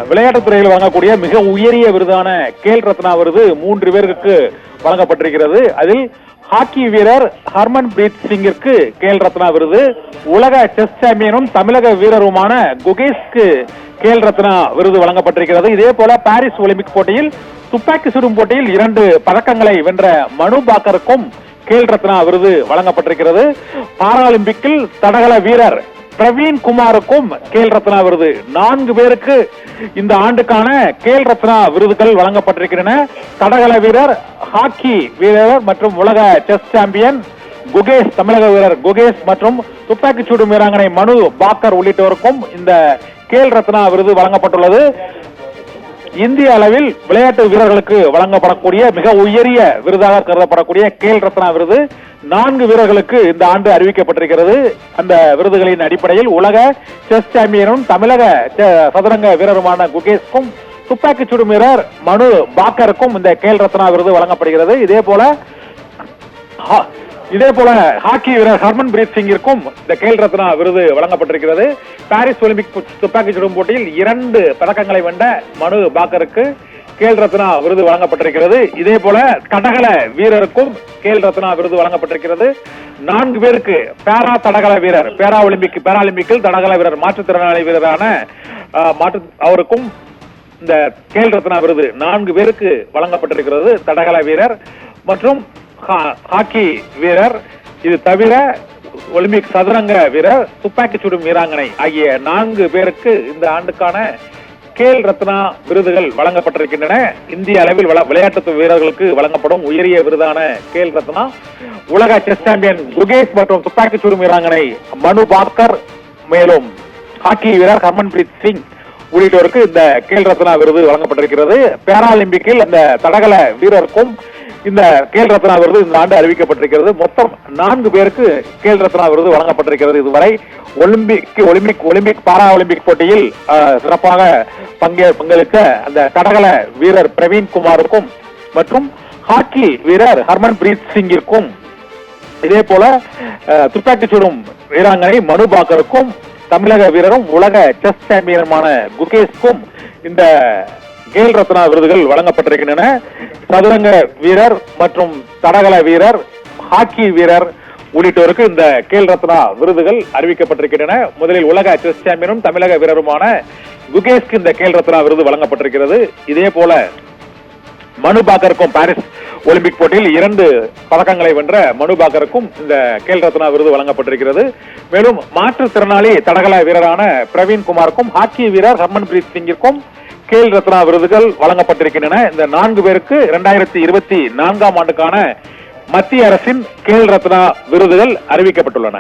விளையாட்டுத்துறையில் வழங்கக்கூடிய மிக உயரிய விருதான கேல் ரத்னா விருது 3 பேருக்கு வழங்கப்பட்டிருக்கிறது. அதில் ஹாக்கி வீரர் ஹர்மன் பிரீத் சிங்கிற்கு கேல் ரத்னா விருது, உலக செஸ் சாம்பியனும் தமிழக வீரருமான குகேஷ்க்கு கேல் ரத்னா விருது வழங்கப்பட்டிருக்கிறது. இதே போல பாரிஸ் ஒலிம்பிக் போட்டியில் துப்பாக்கி சுடும் போட்டியில் 2 பதக்கங்களை வென்ற மனு பாக்கருக்கும் கேல் ரத்னா விருது வழங்கப்பட்டிருக்கிறது. பாராலிம்பிக்கில் தடகள வீரர் பிரவீன் குமாருக்கும் கேல் ரத்னா விருது. 4 பேருக்கு இந்த ஆண்டுக்கான கேல் ரத்னா விருதுகள் வழங்கப்பட்டிருக்கின்றன. தடகள வீரர், ஹாக்கி வீரர் மற்றும் உலக செஸ் சாம்பியன் குகேஷ், தமிழக வீரர் குகேஷ் மற்றும் துப்பாக்கி சூடும் வீராங்கனை மனு பாக்கர் உள்ளிட்டோருக்கும் இந்த கேல் ரத்னா விருது வழங்கப்பட்டுள்ளது. இந்திய அளவில் விளையாட்டு வீரர்களுக்கு வழங்கப்படக்கூடிய மிக உயரிய விருதாக கருதப்படக்கூடிய கேல் ரத்னா விருது 4 வீரர்களுக்கு இந்த ஆண்டு அறிவிக்கப்பட்டிருக்கிறது. அந்த விருதுகளின் அடிப்படையில் உலக செஸ் சாம்பியனும் தமிழக சதுரங்க வீரருமான குகேஷ்க்கும் துப்பாக்கி சுடும் வீரர் மனு பாக்கருக்கும் இந்த கேல் ரத்னா விருது வழங்கப்படுகிறது. இதே போல ஹாக்கி வீரர் ஹர்மன் பிரீத் சிங்கிற்கும் இந்த கேல் ரத்னா விருது வழங்கப்பட்டிருக்கிறது. பாரிஸ் ஒலிம்பிக் துப்பாக்கி சுடும் போட்டியில் 2 பதக்கங்களை வென்ற மனு பாக்கருக்கு கேல் ரத்னா விருது வழங்கப்பட்டிருக்கிறது. இதே போல தடகள வீரருக்கும் கேல் ரத்னா விருது வழங்கப்பட்டிருக்கிறது. 4 பேருக்கு பேரா தடகள வீரர், பேராலிம்பிக்கில் தடகள வீரர், மாற்றுத்திறனாளி வீரரான அவருக்கும் இந்த கேல் ரத்னா விருது 4 பேருக்கு வழங்கப்பட்டிருக்கிறது. தடகள வீரர் மற்றும் ஹாக்கி வீரர், இது தவிர ஒலிம்பிக் சதுரங்க வீரர், துப்பாக்கி சுடும் வீராங்கனை ஆகிய 4 பேருக்கு இந்த ஆண்டுக்கான கேல் ரத்னா விருதுகள் வழங்கப்பட்டிருக்கின்றன. இந்திய அளவில் விளையாட்டு வீரர்களுக்கு வழங்கப்படும் உயரிய விருதான கேல் ரத்னா உலக செஸ் சாம்பியன் குகேஷ் மற்றும் துப்பாக்கி சுடும் வீராங்கனை மனு பாக்கர், மேலும் ஹாக்கி வீரர் ஹர்மன் பிரீத் சிங் உள்ளிட்டோருக்கு இந்த கேல் ரத்னா விருது வழங்கப்பட்டிருக்கிறது. பேராலிம்பிக்கில் அந்த தடகள வீரருக்கும் இந்த கேல் ரத்னா விருது இந்த ஆண்டு அறிவிக்கப்பட்டிருக்கிறது. மொத்தம் 4 பேருக்கு கேல் ரத்னா விருது வழங்கப்பட்டிருக்கிறது. இதுவரை ஒலிம்பிக் பாரா ஒலிம்பிக் போட்டியில் சிறப்பாக பங்களித்த அந்த தடகள வீரர் பிரவீன் குமாருக்கும் மற்றும் ஹாக்கி வீரர் ஹர்மன் பிரீத் சிங்கிற்கும், இதே போல துப்பாக்கி சுடும் வீராங்கனை மனு பாக்கருக்கும், தமிழக வீரரும் உலக செஸ் சாம்பியனுமான குகேஷ்க்கும் இந்த கேல் ரத்னா விருதுகள் வழங்கப்பட்டிருக்கின்றன. சதுரங்க வீரர் மற்றும் தடகள வீரர், ஹாக்கி வீரர் உள்ளிட்டோருக்கு இந்த கேல் ரத்னா விருதுகள் அறிவிக்கப்பட்டிருக்கின்றன. முதலில் உலக செஸ் சாம்பியனும் தமிழக வீரருமான குகேஷ்க்கு இந்த கேல் ரத்னா விருது வழங்கப்பட்டிருக்கிறது. இதே போல மனு பாக்கருக்கும் பாரிஸ் ஒலிம்பிக் போட்டியில் 2 பதக்கங்களை வென்ற மனு பாக்கருக்கும் இந்த கேல் ரத்னா விருது வழங்கப்பட்டிருக்கிறது. மேலும் மாற்றுத்திறனாளி தடகள வீரரான பிரவீன் குமாருக்கும் ஹாக்கி வீரர் ஹர்மன் பிரீத் சிங்கிற்கும் கேல் ரத்னா விருதுகள் வழங்கப்பட்டிருக்கின்றன. இந்த 4 பேருக்கு 2024ஆம் ஆண்டுக்கான மத்திய அரசின் கேல் ரத்னா விருதுகள் அறிவிக்கப்பட்டுள்ளன.